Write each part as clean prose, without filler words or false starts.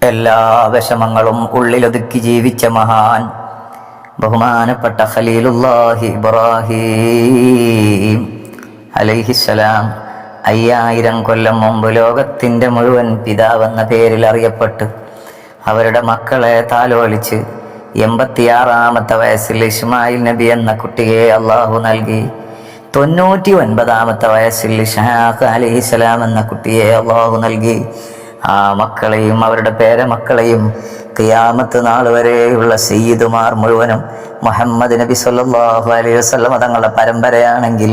എല്ലാ വിഷമങ്ങളും ഉള്ളിലൊതുക്കി ജീവിച്ച മഹാൻ ബഹുമാനപ്പെട്ട ഖലീലുല്ലാഹി ഇബ്രാഹിം അലൈഹിസ്സലാം 5000 കൊല്ലം മുമ്പ് ലോകത്തിന്റെ മുഴുവൻ പിതാവെന്ന പേരിൽ അറിയപ്പെട്ട് അവരുടെ മക്കളെ താലോലിച്ച് 86-ാമത്തെ വയസ്സിൽ ഇസ്മായിൽ നബി എന്ന കുട്ടിയെ അള്ളാഹു നൽകി. 99-ാമത്തെ വയസ്സിൽ ഇസ്ഹാഖ് അലൈഹിസ്സലാം എന്ന കുട്ടിയെ അള്ളാഹു നൽകി. ആ മക്കളെയും അവരുടെ പേരമക്കളെയും ഖിയാമത്ത് നാൾ വരെയുള്ള സയ്യിദുമാർ മുഴുവനും മുഹമ്മദ് നബി സല്ലല്ലാഹു അലൈഹി വസല്ലം തങ്ങളുടെ പരമ്പരയാണെങ്കിൽ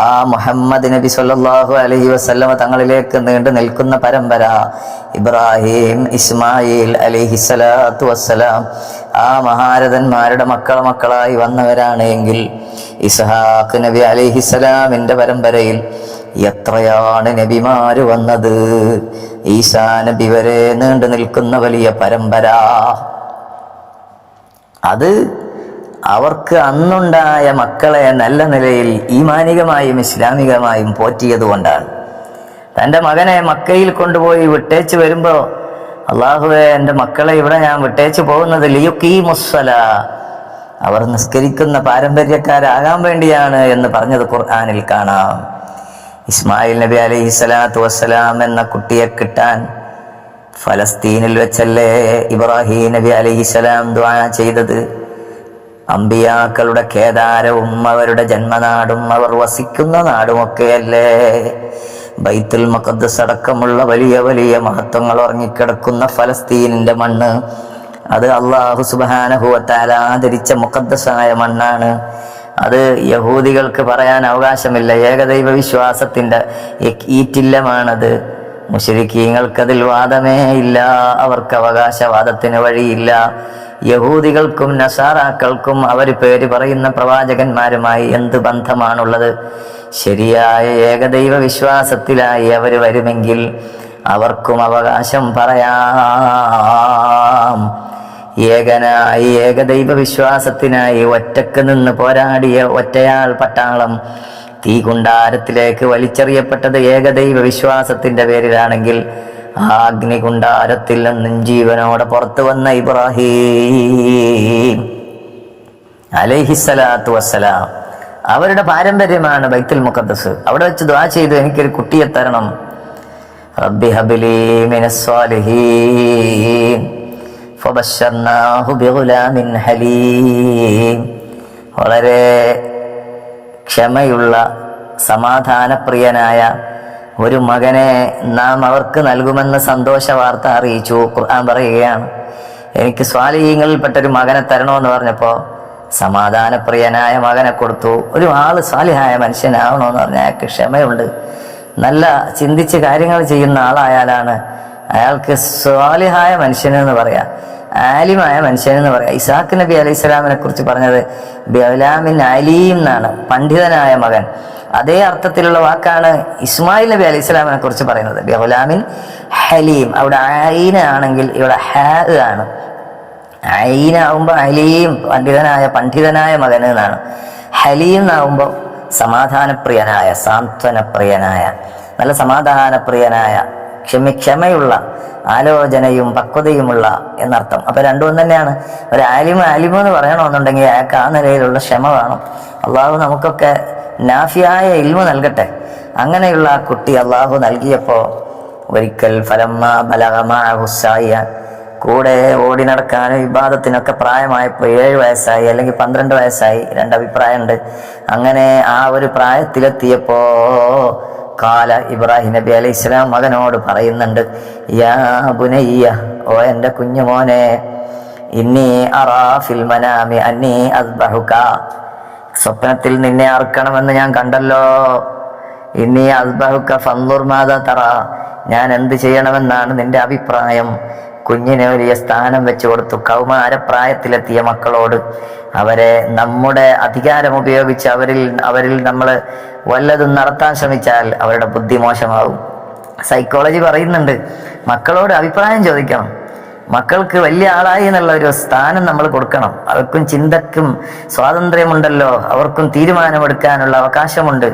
ആ മുഹമ്മദ് നബി സല്ലല്ലാഹു അലൈഹി വസല്ലം തങ്ങളിലേക്ക് നീണ്ടു നിൽക്കുന്ന പരമ്പര ഇബ്രാഹിം ഇസ്മായിൽ അലൈഹിസ്സലാത്തു വസ്സലാം ആ മഹാരഥന്മാരുടെ മക്കളായി വന്നവരാണ് എങ്കിൽ ഇസ്ഹാഖ് നബി അലൈഹിസ്സലാമിന്റെ പരമ്പരയിൽ എത്രയാണ് നബിമാര് വന്നത്. ഈസാ നബി വരെ നീണ്ടു നിൽക്കുന്ന വലിയ പരമ്പര. അത് അവർക്ക് അന്നുണ്ടായ മക്കളെ നല്ല നിലയിൽ ഈമാനികമായും ഇസ്ലാമികമായും പോറ്റിയത് കൊണ്ടാണ്. തൻ്റെ മകനെ മക്കയിൽ കൊണ്ടുപോയി വിട്ടേച്ച് വരുമ്പോ അള്ളാഹുവേ, എൻ്റെ മക്കളെ ഇവിടെ ഞാൻ വിട്ടേച്ച് പോകുന്നത് ലിയുഖീമുസ്സലാ, അവർ നിസ്കരിക്കുന്ന പാരമ്പര്യക്കാരാകാൻ വേണ്ടിയാണ് എന്ന് പറഞ്ഞത് ഖുർആനിൽ കാണാം. ഇസ്മായിൽ നബി അലൈഹിസ്സലാത്തു വസ്സലാം എന്ന കുട്ടിയെ കിട്ടാൻ ഫലസ്തീനിൽ വെച്ചല്ലേ ഇബ്രാഹിം നബി അലൈഹിസ്സലാം ദുആ ചെയ്തത്. അമ്പിയാക്കളുടെ കേദാരവും അവരുടെ ജന്മനാടും അവർ വസിക്കുന്ന നാടുമൊക്കെയല്ലേ ബൈത്തുൽ മുഖദ്ദസ് അടക്കമുള്ള വലിയ വലിയ മഹത്വങ്ങൾ ഉറങ്ങിക്കിടക്കുന്ന ഫലസ്തീനിന്റെ മണ്ണ്. അത് അല്ലാഹു സുബ്ഹാനഹു വ തആല ആദരിച്ച മുഖദ്ദസായ മണ്ണാണ്. അത് യഹൂദികൾക്ക് പറയാൻ അവകാശമില്ല. ഏകദൈവ വിശ്വാസത്തിന്റെ ഈറ്റില്ലമാണത്. മുശ്രിക്കീങ്ങൾക്കതിൽ വാദമേ ഇല്ല. അവർക്ക് അവകാശവാദത്തിന് വഴിയില്ല. യഹൂദികൾക്കും നസാറാക്കൾക്കും അവർ പേര് പറയുന്ന പ്രവാചകന്മാരുമായി എന്ത് ബന്ധമാണുള്ളത്? ശരിയായ ഏകദൈവ വിശ്വാസത്തിലായി അവർ വരുമെങ്കിൽ അവർക്കും അവകാശം പറയാം. ഏകനായി ഏകദൈവ വിശ്വാസത്തിനായി ഒറ്റക്ക് നിന്ന് പോരാടിയ ഒറ്റയാൾ പട്ടാളം തീകുണ്ടാരത്തിലേക്ക് വലിച്ചെറിയപ്പെട്ടത് ഏകദൈവ വിശ്വാസത്തിന്റെ പേരിലാണെങ്കിൽ ആ അഗ്നികുണ്ടാരത്തിൽ നിന്നും ജീവനോടെ പുറത്തു വന്ന ഇബ്രാഹിം അലൈഹിസ്സലാത്തു വസ്സലാം അവരുടെ പാരമ്പര്യമാണ് ബൈത്തുൽ മുഖദ്ദസ്. അവിടെ വെച്ച് ദുആ ചെയ്തു, എനിക്കൊരു കുട്ടിയെ തരണം. റബ്ബി ഹബ്ലി മിനസ് സ്വാലിഹീൻ ഫബശ്ശർനാഹു ബിഗുലാമിൻ ഹലീം. വളരെ ക്ഷമയുള്ള സമാധാനപ്രിയനായ ഒരു മകനെ നാം അവർക്ക് നൽകുമെന്ന് സന്തോഷ വാർത്ത അറിയിച്ചു. ഖുർആൻ പറയുകയാണ്, എനിക്ക് സ്വാലിഹീങ്ങളിൽപ്പെട്ടൊരു മകനെ തരണമെന്ന് പറഞ്ഞപ്പോൾ സമാധാനപ്രിയനായ മകനെ കൊടുത്തു. ഒരു ആള് സ്വാലിഹായ മനുഷ്യനാവണമെന്ന് പറഞ്ഞാൽ അയാൾക്ക് ക്ഷമയുണ്ട്, നല്ല ചിന്തിച്ച് കാര്യങ്ങൾ ചെയ്യുന്ന ആളായാലാണ് അയാൾക്ക് സ്വാലിഹായ മനുഷ്യനെന്ന് പറയാം, ആലിമായ മനുഷ്യനെന്ന് പറയാം. ഇസാഖ് നബി അലൈഹി സ്വലാമിനെ കുറിച്ച് പറഞ്ഞത് ബിഅലാമിൻ അലീം എന്നാണ്, പണ്ഡിതനായ മകൻ. അതേ അർത്ഥത്തിലുള്ള വാക്കാണ് ഇസ്മായിൽ നബി അലൈഹി സ്വലാമിനെ കുറിച്ച് പറയുന്നത്, ബിഅലാമിൻ ഹലീം. അവിടെ ഐന ആണെങ്കിൽ ഇവിടെ ഹാ ആണ്. ഐന ആവുമ്പോൾ അലീം, പണ്ഡിതനായ മകൻ എന്നാണ്. ഹലീം എന്നാവുമ്പോൾ സമാധാനപ്രിയനായ, സാന്ത്വനപ്രിയനായ, നല്ല സമാധാനപ്രിയനായ, ക്ഷമയുള്ള, ആലോചനയും പക്വതയുമുള്ള എന്നർത്ഥം. അപ്പൊ രണ്ടും തന്നെയാണ്. ഒരു ആലിമ് എന്ന് പറയണമെന്നുണ്ടെങ്കിൽ അയാൾക്ക് ആ നിലയിലുള്ള ക്ഷമ വേണം. അള്ളാഹു നമുക്കൊക്കെ നാഫിയായ ഇൽമു നൽകട്ടെ. അങ്ങനെയുള്ള ആ കുട്ടി അള്ളാഹു നൽകിയപ്പോ ഒരിക്കൽ ഫലമ്മ ബലഗമാഹുസായ കൂടെ ഓടി നടക്കാനും ഇബാദത്തിനൊക്കെ പ്രായമായപ്പോൾ 7 വയസ്സായി അല്ലെങ്കിൽ 12 വയസ്സായി, രണ്ടഭിപ്രായമുണ്ട്. അങ്ങനെ ആ ഒരു പ്രായത്തിലെത്തിയപ്പോ കാല ഇബ്രാഹിം നബി അലൈഹി സ്വലാം മകനോട് പറയുന്നുണ്ട്, യാ ബുനയ്യ, ഓ എൻ്റെ കുഞ്ഞുമോനെ, ഇന്നി അറാ ഫിൽ മനാമി അന്നി അസ്ബഹുക, സ്വപ്നത്തിൽ നിന്നെ അറുക്കണമെന്ന് ഞാൻ കണ്ടല്ലോ. ഇന്നി അസ്ബഹുക ഫൻദുർ മാദാ തറ, ഞാൻ എന്ത് ചെയ്യണമെന്നാണ് നിന്റെ അഭിപ്രായം? കുഞ്ഞിനെ വലിയ സ്ഥാനം വെച്ചു കൊടുത്തു. കൗമാരപ്രായത്തിലെത്തിയ മക്കളോട് അവരെ നമ്മുടെ അധികാരം ഉപയോഗിച്ച് അവരിൽ നമ്മൾ വല്ലതും നടത്താൻ ശ്രമിച്ചാൽ അവരുടെ ബുദ്ധി മോശമാവും. സൈക്കോളജി പറയുന്നുണ്ട്, മക്കളോട് അഭിപ്രായം ചോദിക്കണം. മക്കൾക്ക് വലിയ ആളായി എന്നുള്ള ഒരു സ്ഥാനം നമ്മൾ കൊടുക്കണം. അവർക്കും ചിന്തക്കും സ്വാതന്ത്ര്യമുണ്ടല്ലോ, അവർക്കും തീരുമാനമെടുക്കാനുള്ള അവകാശമുണ്ട്,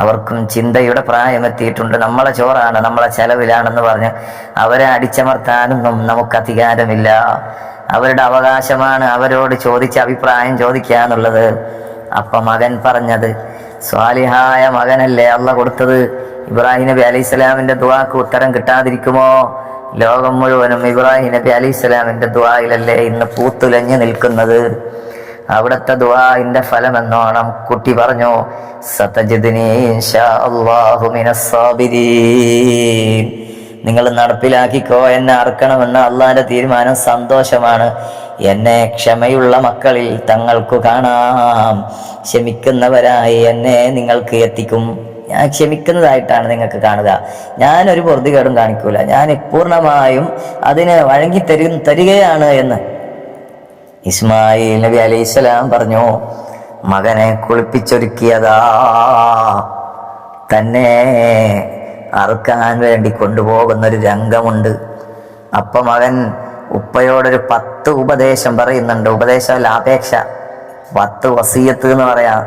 അവർക്കും ചിന്തയുടെ പ്രായമെത്തിയിട്ടുണ്ട്. നമ്മളെ ചോറാണ്, നമ്മളെ ചെലവിലാണെന്ന് പറഞ്ഞ് അവരെ അടിച്ചമർത്താനൊന്നും നമുക്ക് അധികാരമില്ല. അവരുടെ അവകാശമാണ് അവരോട് ചോദിച്ച് അഭിപ്രായം ചോദിക്കുക എന്നുള്ളത്. അപ്പൊ മകൻ പറഞ്ഞത്, സ്വാലിഹായ മകനല്ലേ അള്ള കൊടുത്തത്, ഇബ്രാഹിം നബി അലൈഹി സ്വലാമിന്റെ ദുആക്ക് ഉത്തരം കിട്ടാതിരിക്കുമോ? ലോകം മുഴുവനും ഇബ്രാഹിം നബി അലൈഹി സ്വലാമിന്റെ ദുആയിലല്ലേ ഇന്ന് പൂത്തുലഞ്ഞു നിൽക്കുന്നത്. അവിടുത്തെ ദുആഇന്റെ ഫലം എന്നോണം കുട്ടി പറഞ്ഞു, സതജിദ്നി ഇൻഷാ അല്ലാഹു മിനസ് സാബിരീൻ. നിങ്ങൾ നടപ്പിലാക്കിക്കോ, എന്നെ അറുക്കണമെന്ന് അള്ളാന്റെ തീരുമാനം സന്തോഷമാണ്. എന്നെ ക്ഷമയുള്ള മക്കളിൽ തങ്ങൾക്കു കാണാം. ക്ഷമിക്കുന്നവരായി എന്നെ നിങ്ങൾക്ക് എത്തിക്കും. ഞാൻ ക്ഷമിക്കുന്നതായിട്ടാണ് നിങ്ങൾക്ക് കാണുക. ഞാനൊരു പൊറുതികേടും കാണിക്കൂല. ഞാൻ പൂർണ്ണമായും അതിന് വഴങ്ങി തരികയാണ് എന്ന് ഇസ്മായിൽ നബി അലൈഹിസ്സലാം പറഞ്ഞു. മകനെ കുളിപ്പിച്ചൊരുക്കിയതാ തന്നെ അറുക്കാൻ വേണ്ടി കൊണ്ടുപോകുന്നൊരു രംഗമുണ്ട്. അപ്പൊ മകൻ ഉപ്പയോടൊരു 10 ഉപദേശം പറയുന്നുണ്ട്. ഉപദേശമല്ല, അപേക്ഷ. 10 വസിയത്ത് എന്ന് പറയാം.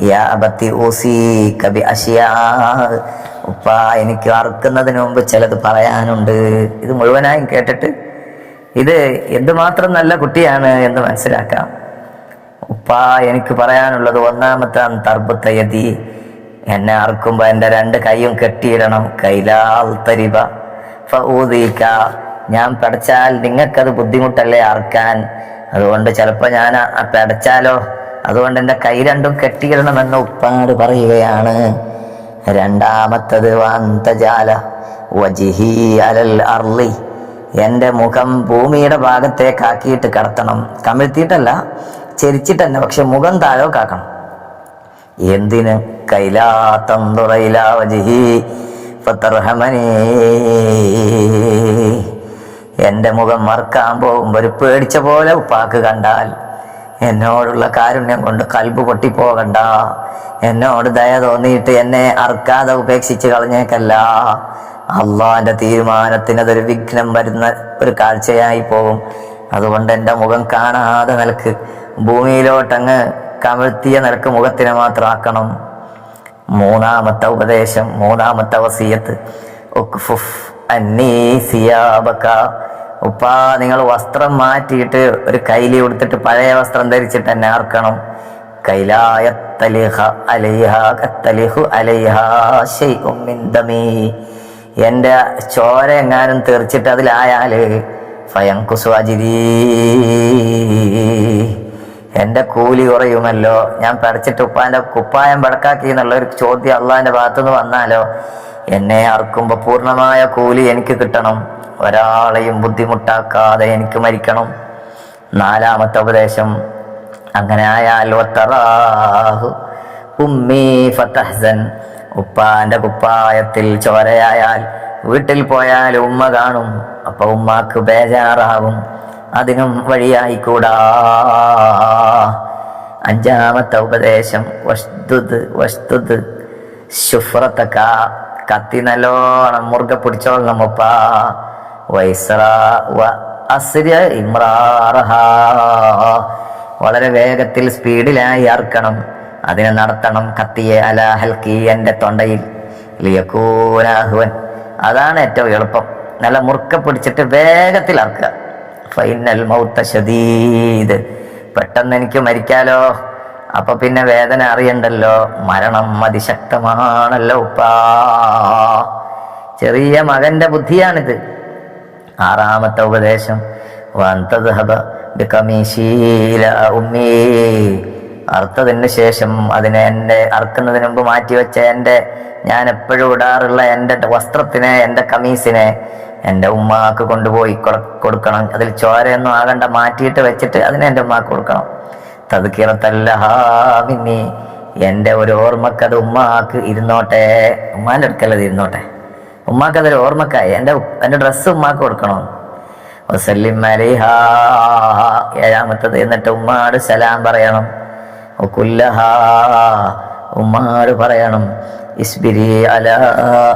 യാ അബത്തി ഊസീക ബി അശ്യാ. ഉപ്പ, എനിക്ക് അറുക്കുന്നതിന് മുമ്പ് ചിലത് പറയാനുണ്ട്. ഇത് മുഴുവനായും കേട്ടിട്ട് ഇത് എന്തുമാത്രം നല്ല കുട്ടിയാണ് എന്ന് മനസ്സിലാക്കാം. ഉപ്പ, എനിക്ക് പറയാനുള്ളത്, ഒന്നാമത്തെ തർബത്തയതി, എന്നെ അറുക്കുമ്പോ എൻ്റെ 2 കൈയും കെട്ടിയിടണം. കൈലാൽ തരിബ ഫഊദീക. ഞാൻ പടച്ചാൽ നിങ്ങൾക്കത് ബുദ്ധിമുട്ടല്ലേ അറുക്കാൻ, അതുകൊണ്ട് ചിലപ്പോ ഞാൻ പടച്ചാലോ, അതുകൊണ്ട് എൻ്റെ കൈ 2ഉം കെട്ടിയിടണമെന്ന് ഉപ്പാട് പറയുകയാണ്. രണ്ടാമത്തത് വന്തജാല വജിഹി അലൽ അർളി. എൻ്റെ മുഖം ഭൂമിയുടെ ഭാഗത്തേക്കാക്കിയിട്ട് കിടത്തണം. കമിഴ്ത്തിയിട്ടല്ല, ചെരിച്ചിട്ടല്ല, പക്ഷെ മുഖം താഴോക്കാക്കണം. എന്തിന്? കൈലാ തന്ദുറ ഇലാ വജ്ഹി ഫതർഹമനി. എൻ്റെ മുഖം മറക്കാൻ പോകുമ്പോൾ ഒരു പേടിച്ച പോലെ ഉപ്പാക്ക് കണ്ടാൽ എന്നോടുള്ള കാരുണ്യം കൊണ്ട് കൽബ് പൊട്ടിപ്പോകണ്ട. എന്നോട് ദയ തോന്നിയിട്ട് എന്നെ അറുക്കാതെ ഉപേക്ഷിച്ച് കളഞ്ഞേക്കല്ല. അള്ളാന്റെ തീരുമാനത്തിന് അതൊരു വിഘ്നം വരുന്ന ഒരു കാഴ്ചയായി പോകും. അതുകൊണ്ട് എൻ്റെ മുഖം കാണാതെ നിലക്ക് ഭൂമിയിലോട്ടങ്ങ് കമിഴ്ത്തിയ നിലക്ക് മുഖത്തിനെ മാത്രം ആക്കണം. മൂന്നാമത്തെ ഉപദേശം, മൂന്നാമത്തെ വസിയത്ത്, ഉക്ഫുഫ് അന്നീ സിയാബക. ഉപ്പാ, നിങ്ങൾ വസ്ത്രം മാറ്റിയിട്ട് ഒരു കൈലി കൊടുത്തിട്ട് പഴയ വസ്ത്രം ധരിച്ചിട്ട് എന്നെ ആർക്കണം. എന്റെ ചോര എങ്ങാനും തീർച്ചിട്ട് അതിലായാല് എന്റെ കൂലി കുറയുമല്ലോ. ഞാൻ പടച്ചിട്ട് ഉപ്പാന്റെ കുപ്പായം പടക്കാക്കി എന്നുള്ള ഒരു ചോദ്യം അള്ളാന്റെ ഭാഗത്തുനിന്ന് വന്നാലോ, എന്നെ അറുക്കുമ്പോ പൂർണ്ണമായ കൂലി എനിക്ക് കിട്ടണം. ഒരാളെയും ബുദ്ധിമുട്ടാക്കാതെ എനിക്ക് മരിക്കണം. നാലാമത്തെ ഉപദേശം, അങ്ങനെ ആയാൽ ഉമ്മീ ഫതഹ്സൻ. ഉപ്പാന്റെ കുപ്പായത്തിൽ ചോരയായാൽ വീട്ടിൽ പോയാൽ ഉമ്മ കാണും. അപ്പൊ ഉമ്മാക്ക് ബേജാറാവും. അതിനും വഴിയായിക്കൂടാ. അഞ്ചാമത്തെ ഉപദേശം, വസ്തുത് ശുഫ്രത്തക്ക. കത്തി നല്ലോണം മുറുകെ പിടിച്ചോളണം ഉപ്പ. വളരെ വേഗത്തിൽ സ്പീഡിലായി അറുക്കണം. അതിനെ നടത്തണം. കത്തിയെ അല ഹൽക്കി, എൻ്റെ തൊണ്ടയിൽ. ലിയകൂനാഹുവൻ, അതാണ് ഏറ്റവും എളുപ്പം. നല്ല മുറുക്കെ പിടിച്ചിട്ട് വേഗത്തിൽ അറുക്കുക. ഫൈനൽ മൗത ശദീദ്. പെട്ടെന്ന് എനിക്ക് മരിക്കാലോ, അപ്പൊ പിന്നെ വേദന അറിയണ്ടല്ലോ. മരണം അതിശക്തമാണല്ലോ ഉപ്പാ. ചെറിയ മകന്റെ ബുദ്ധിയാണിത്. ആറാമത്തെ ഉപദേശം, അറുത്തതിന് ശേഷം അതിനെ എൻ്റെ അറുക്കുന്നതിന് മുമ്പ് മാറ്റിവെച്ച ഞാൻ എപ്പോഴും ഇടാറുള്ള എൻ്റെ വസ്ത്രത്തിനെ, എൻ്റെ കമീസിനെ എൻ്റെ ഉമ്മാക്ക് കൊണ്ടുപോയി കൊടുക്കണം. അതിൽ ചോരയൊന്നും ആകണ്ട, മാറ്റിയിട്ട് വെച്ചിട്ട് അതിനെ എൻ്റെ ഉമ്മാക്ക് കൊടുക്കണം. തദ്കിറത്തല്ലഹാമിന്നി, എൻ്റെ ഒരു ഓർമ്മക്കത് ഉമ്മാക്ക് ഇരുന്നോട്ടെ. ഉമ്മാൻ്റെ അടുക്കല്ലത് ഇരുന്നോട്ടെ, ഉമ്മാക്കതൊരു ഓർമ്മക്കായി. എൻ്റെ ഡ്രസ്സ് ഉമ്മാക്ക് കൊടുക്കണം. വസല്ലിം അലൈഹാ. ഏഴാമത്തത്, എന്നിട്ട് ഉമ്മാട് സലാം പറയണം. കുല്ലഹാ, ഉമ്മാട് പറയണം, ഇസ്ബിരി അലാ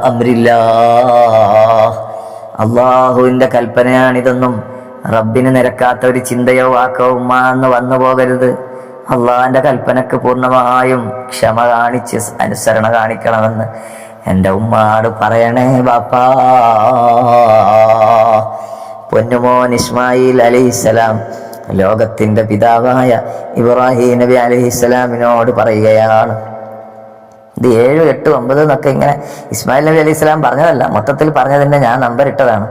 അംരില്ലാ. അള്ളാഹുവിൻ്റെ കൽപ്പനയാണിതൊന്നും. റബ്ബിന് നിരക്കാത്ത ഒരു ചിന്തയോ വാക്കോ ഉമ്മ എന്ന് വന്നു പോകരുത്. അള്ളാഹിന്റെ കൽപ്പനക്ക് പൂർണ്ണമായും ക്ഷമ കാണിച്ച് അനുസരണ കാണിക്കണമെന്ന് എൻ്റെ ഉമ്മാട് പറയണേ ബാപ്പാ. പൊന്നുമോൻ ഇസ്മായിൽ അലൈഹിസ്സലാം ലോകത്തിന്റെ പിതാവായ ഇബ്രാഹിം നബി അലൈഹിസ്സലാമിനോട് പറയുകയാണ്. ഇത് 7, 8, 9 എന്നൊക്കെ ഇങ്ങനെ ഇസ്മായിൽ നബി അലൈഹി സ്വലാം പറഞ്ഞതല്ല, മൊത്തത്തിൽ പറഞ്ഞതിൻ്റെ ഞാൻ നമ്പർ ഇട്ടതാണ്.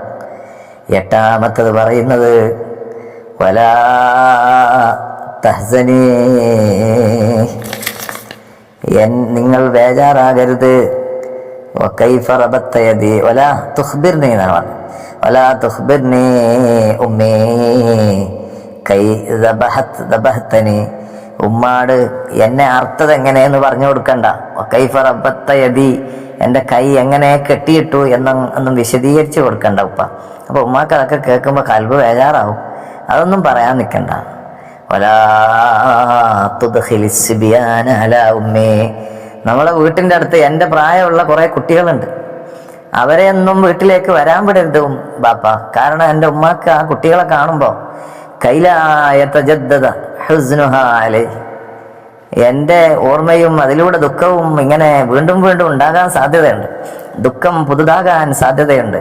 8ാമത്തത് പറയുന്നത് വലാ തഹ്സനീ, നിങ്ങൾ ബേജാറാകരുത്. വകൈഫ റബത്ത യദി വലാ തുഖ്ബിർനി എന്നാണ് പറഞ്ഞത്. വലാ തുഖ്ബിർനി ഉമ്മീ കൈ ദബഹത്തനി, ഉമ്മാട് എന്നെ അർത്ഥത് എങ്ങനെയെന്ന് പറഞ്ഞു കൊടുക്കണ്ട. കൈഫ റബ്ബത്ത യദി, എൻ്റെ കൈ എങ്ങനെ കെട്ടിയിട്ടു എന്നൊന്നും വിശദീകരിച്ച് കൊടുക്കണ്ട ഉപ്പ. അപ്പൊ ഉമ്മാക്ക് അതൊക്കെ കേൾക്കുമ്പോൾ കൽബ് ബേജാറാവും. അതൊന്നും പറയാൻ നിൽക്കണ്ട. വലാ തുദ്ഖിലിസ് സിബിയാന അലാ ഉമ്മി, നമ്മളെ വീട്ടിൻ്റെ അടുത്ത് എൻ്റെ പ്രായമുള്ള കുറേ കുട്ടികളുണ്ട്, അവരെ ഒന്നും വീട്ടിലേക്ക് വരാൻ വിടരുത് ബാപ്പ. കാരണം എൻ്റെ ഉമ്മാക്ക് ആ കുട്ടികളെ കാണുമ്പോൾ കൈലായതജദ്ദദ ഹുസ്നുഹാ അലൈ, എൻ്റെ ഓർമ്മയും അതിലൂടെ ദുഃഖവും ഇങ്ങനെ വീണ്ടും വീണ്ടും ഉണ്ടാകാൻ സാധ്യതയുണ്ട്. ദുഃഖം പുതുതാകാൻ സാധ്യതയുണ്ട്.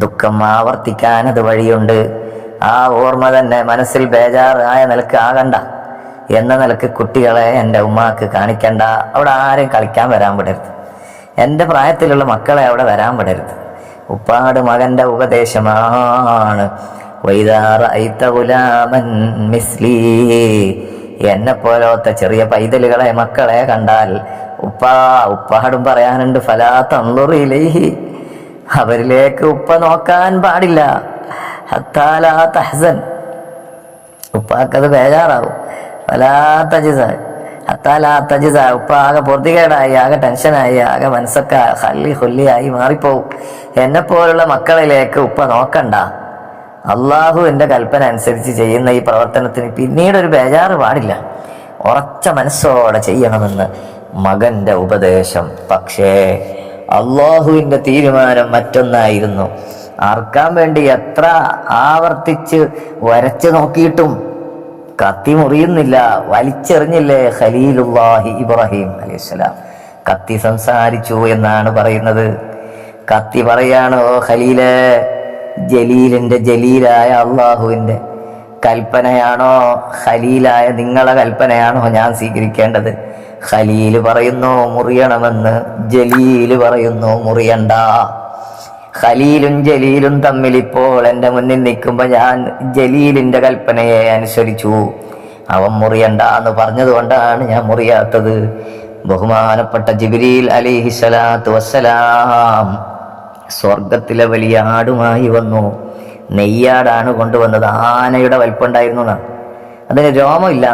ദുഃഖം ആവർത്തിക്കാൻ അത് വഴിയുണ്ട്. ആ ഓർമ്മ തന്നെ മനസ്സിൽ ബേജാറായ നിലക്ക് ആകണ്ട എന്ന നിലക്ക് കുട്ടികളെ എൻ്റെ ഉമ്മാക്ക് കാണിക്കണ്ട. അവിടെ ആരും കളിക്കാൻ വരാൻ വിടരുത്. എൻ്റെ പ്രായത്തിലുള്ള മക്കളെ അവിടെ വരാൻ വിടരുത്. ഉപ്പാട് മകൻ്റെ ഉപദേശമാണ്. എന്നെ പോലത്തെ ചെറിയ പൈതലുകളെ മക്കളെ കണ്ടാൽ ഉപ്പാടും പറയാനുണ്ട്, ഫലാ തൻളുറി ഇലൈഹി, അവരിലേക്ക് ഉപ്പ നോക്കാൻ പാടില്ല. ഹത്താ ലാ തഹ്സൻ, ഉപ്പാക്കത് ബേജാറാവും. ഫലാ തജ്സ, ഹത്താ ലാ തജ്സ, ഉപ്പ ആകെ പൊറുതികേടായി, ആകെ ടെൻഷനായി, ആകെ മനസ്സൊക്കെ ഹൊല്ലിയായി മാറിപ്പോവും. എന്നെ പോലുള്ള മക്കളിലേക്ക് ഉപ്പ നോക്കണ്ട. അള്ളാഹു എൻ്റെ കൽപ്പന അനുസരിച്ച് ചെയ്യുന്ന ഈ പ്രവർത്തനത്തിന് പിന്നീടൊരു ബേജാറ് പാടില്ല. ഉറച്ച മനസ്സോടെ ചെയ്യണമെന്ന് മകന്റെ ഉപദേശം. പക്ഷേ അള്ളാഹുവിൻ്റെ തീരുമാനം മറ്റൊന്നായിരുന്നു. അർക്കാൻ വേണ്ടി എത്ര ആവർത്തിച്ച് വരച്ചു നോക്കിയിട്ടും കത്തി മുറിയുന്നില്ല. വലിച്ചെറിഞ്ഞില്ലേ ഖലീലുല്ലാഹി ഇബ്രാഹിം അലൈഹിസ്സലാം. കത്തി സംസാരിച്ചു എന്നാണ് പറയുന്നത്. കത്തി പറയാണ്, ഓ ഖലീലേ, ജലീലിന്റെ ജലീലായ അള്ളാഹുവിൻ്റെ കൽപ്പനയാണോ ഖലീലായ നിങ്ങളെ കൽപ്പനയാണോ ഞാൻ സ്വീകരിക്കേണ്ടത്? ഖലീല് പറയുന്നു മുറിയണമെന്ന്, ജലീല് പറയുന്നു മുറിയണ്ട. ഖലീലും ജലീലും തമ്മിൽ ഇപ്പോൾ എൻ്റെ മുന്നിൽ നിൽക്കുമ്പോൾ ഞാൻ ജലീലിന്റെ കൽപ്പനയെ അനുസരിച്ചു. അവൻ മുറിയണ്ട എന്ന് പറഞ്ഞതുകൊണ്ടാണ് ഞാൻ മുറിയാത്തത്. ബഹുമാനപ്പെട്ട ജിബ്രീൽ അലൈഹിസ്സലാത്തു വസ്സലാം സ്വർഗത്തിലെ വലിയ ആടുമായി വന്നു. നെയ്യാടാണ് കൊണ്ടുവന്നത്. ആനയുടെ വലിപ്പമുണ്ടായിരുന്നു എന്നാണ്. അതിന് രോമമില്ല,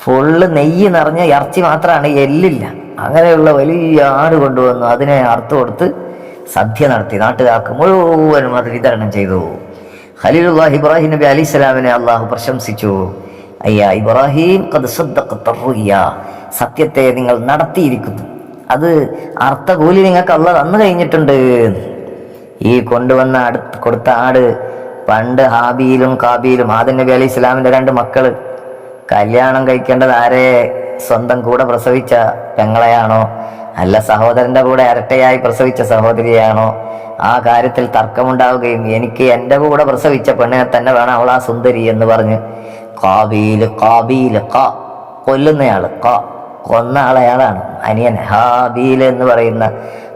ഫുള്ള് നെയ്യ് നിറഞ്ഞ ഇറച്ചി മാത്രമാണ്, എല്ലില്ല. അങ്ങനെയുള്ള വലിയ ആട് കൊണ്ടുവന്നു. അതിനെ അറുത്തു കൊടുത്ത് സദ്യ നടത്തി നാട്ടുകാർക്ക് മുഴുവനും അത് വിതരണം ചെയ്തു. ഖലീലുല്ലാഹി ഇബ്രാഹിം നബി അലൈഹിസ്സലാമിനെ അള്ളാഹു പ്രശംസിച്ചു. അയ്യാ ഇബ്രാഹിം ഖദ് സദ്ദഖത റുയ, സത്യത്തെ നിങ്ങൾ നടത്തിയിരിക്കുന്നു. അത് അർത്ഥ കൂലി നിങ്ങൾക്ക് അള്ളാഹ് തന്നു കഴിഞ്ഞിട്ടുണ്ട്. ഈ കൊണ്ടുവന്ന കൊടുത്ത ആട് പണ്ട് ഹാബീലും കാബീലും, ആദം നബി അലൈഹി സ്വലാമിന്റെ 2 മക്കള് കല്യാണം കഴിക്കേണ്ടത് ആരെ? സ്വന്തം കൂടെ പ്രസവിച്ച പെങ്ങളെയാണോ, അല്ല സഹോദരന്റെ കൂടെ ഇരട്ടയായി പ്രസവിച്ച സഹോദരിയാണോ? ആ കാര്യത്തിൽ തർക്കമുണ്ടാവുകയും എനിക്ക് എൻ്റെ കൂടെ പ്രസവിച്ച പെണ്ണിനെ തന്നെ വേണം, അവളാ സുന്ദരി എന്ന് പറഞ്ഞ് കാബീല് കൊല്ലുന്നയാള്, കൊന്ന ആളയാളാണ് അനിയൻ. ഹാബീൽ എന്ന് പറയുന്ന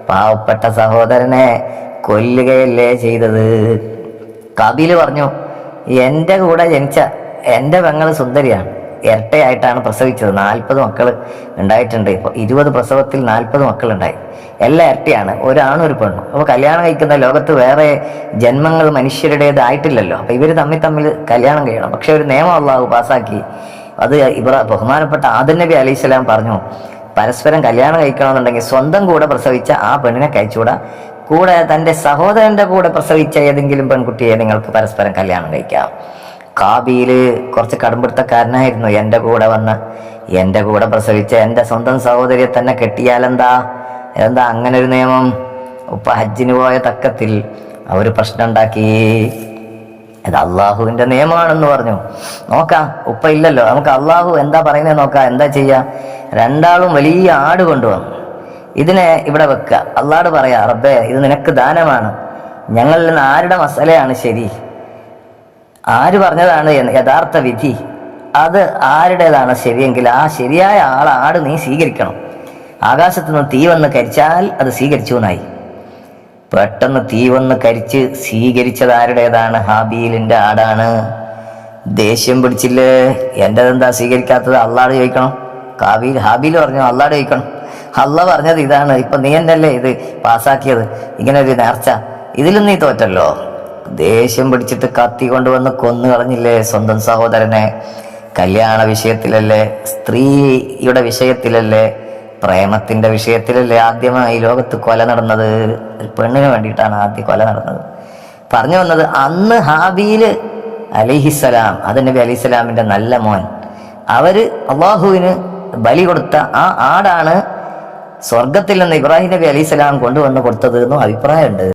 പാവപ്പെട്ട സഹോദരനെ കൊല്ലുകയല്ലേ ചെയ്തത്. കാബീല് പറഞ്ഞു, എൻ്റെ കൂടെ ജനിച്ച എൻ്റെ പെങ്ങള് സുന്ദരിയാണ്, ഇരട്ടയായിട്ടാണ് പ്രസവിച്ചത്. 40 മക്കൾ ഉണ്ടായിട്ടുണ്ട്. ഇപ്പോൾ 20 പ്രസവത്തിൽ 40 മക്കളുണ്ടായി. എല്ലാം ഇരട്ടയാണ്, ഒരാണും ഒരു പെണ്ണും. അപ്പോൾ കല്യാണം കഴിക്കുന്ന ലോകത്ത് വേറെ ജന്മങ്ങൾ മനുഷ്യരുടേതായിട്ടില്ലല്ലോ. അപ്പോൾ ഇവർ തമ്മിൽ കല്യാണം കഴിയണം. പക്ഷെ ഒരു നിയമം അല്ലാഹു പാസാക്കി. അത് ബഹുമാനപ്പെട്ട ആദം നബി അലൈഹി സ്വലാം പറഞ്ഞു, പരസ്പരം കല്യാണം കഴിക്കണമെന്നുണ്ടെങ്കിൽ സ്വന്തം കൂടെ പ്രസവിച്ച ആ പെണ്ണിനെ കഴിച്ചുകൂടാ, കൂടെ തൻ്റെ സഹോദരന്റെ കൂടെ പ്രസവിച്ച ഏതെങ്കിലും പെൺകുട്ടിയെ നിങ്ങൾക്ക് പരസ്പരം കല്യാണം കഴിക്കാം. കാബീല് കുറച്ച് കടുംപിടുത്തക്കാരനായിരുന്നു. എൻ്റെ കൂടെ പ്രസവിച്ച എൻ്റെ സ്വന്തം സഹോദരിയെ തന്നെ കെട്ടിയാലെന്താ അങ്ങനെ ഒരു നിയമം? ഉപ്പ ഹജ്ജിന് പോയ തക്കത്തിൽ അവർ പ്രശ്നം ഉണ്ടാക്കി. ഇത് അള്ളാഹുവിന്റെ നിയമമാണെന്ന് പറഞ്ഞു. നോക്കാം, ഉപ്പ ഇല്ലല്ലോ, നമുക്ക് അള്ളാഹു എന്താ പറയുന്നത് നോക്കാം. എന്താ ചെയ്യാ? രണ്ടാളും വലിയ ആട് കൊണ്ടുവന്നു. ഇതിനെ ഇവിടെ വെക്കുക. അള്ളാഹ് പറയാ, റബ്ബേ ഇത് നിനക്ക് ദാനമാണ്, ഞങ്ങളിൽ നിന്ന് ആരുടെ മസലയാണ് ശരി, ആര് പറഞ്ഞതാണ് യഥാർത്ഥ വിധി, അത് ആരുടേതാണ് ശരിയെങ്കിൽ ആ ശരിയായ ആട് നീ സ്വീകരിക്കണം. ആകാശത്ത് നിന്ന് തീ വന്ന് കരിച്ചാൽ അത് സ്വീകരിച്ചു എന്നായി. പെട്ടെന്ന് തീ വന്ന് കരിച്ച് സ്വീകരിച്ചത് ആരുടേതാണ്? ഹാബീലിന്റെ ആടാണ്. ദേഷ്യം പിടിച്ചില്ലേ, എന്റെതെന്താ സ്വീകരിക്കാത്തത്? അള്ളാഹ് ചോദിക്കണം. ഹാബീൽ പറഞ്ഞു അള്ളാഹ് ചോദിക്കണം. അള്ളാഹ് പറഞ്ഞത് ഇതാണ്, ഇപ്പൊ നീ എന്നല്ലേ ഇത് പാസ്സാക്കിയത്, ഇങ്ങനെ ഒരു നേർച്ച, ഇതിലും നീ തോറ്റല്ലോ. ദേഷ്യം പിടിച്ചിട്ട് കത്തി കൊണ്ടുവന്ന് കൊന്നു കളഞ്ഞില്ലേ സ്വന്തം സഹോദരനെ. കല്യാണ വിഷയത്തിലല്ലേ, സ്ത്രീയുടെ വിഷയത്തിലല്ലേ, പ്രേമത്തിന്റെ വിഷയത്തിലല്ലേ ആദ്യമായി ലോകത്ത് കൊല നടന്നത്? ഒരു പെണ്ണിന് വേണ്ടിയിട്ടാണ് ആദ്യം കൊല നടന്നത്. പറഞ്ഞു വന്നത്, അന്ന് ഹാബീല് അലിഹിസലാം, അത് നബി അലിസ്ലാമിന്റെ നല്ല മോൻ, അവര് അള്ളാഹുവിന് ബലി കൊടുത്ത ആ ആടാണ് സ്വർഗത്തിൽ നിന്ന് ഇബ്രാഹിം നബി അലിസ്ലാം കൊണ്ടുവന്ന് കൊടുത്തത് എന്നും അഭിപ്രായമുണ്ട്.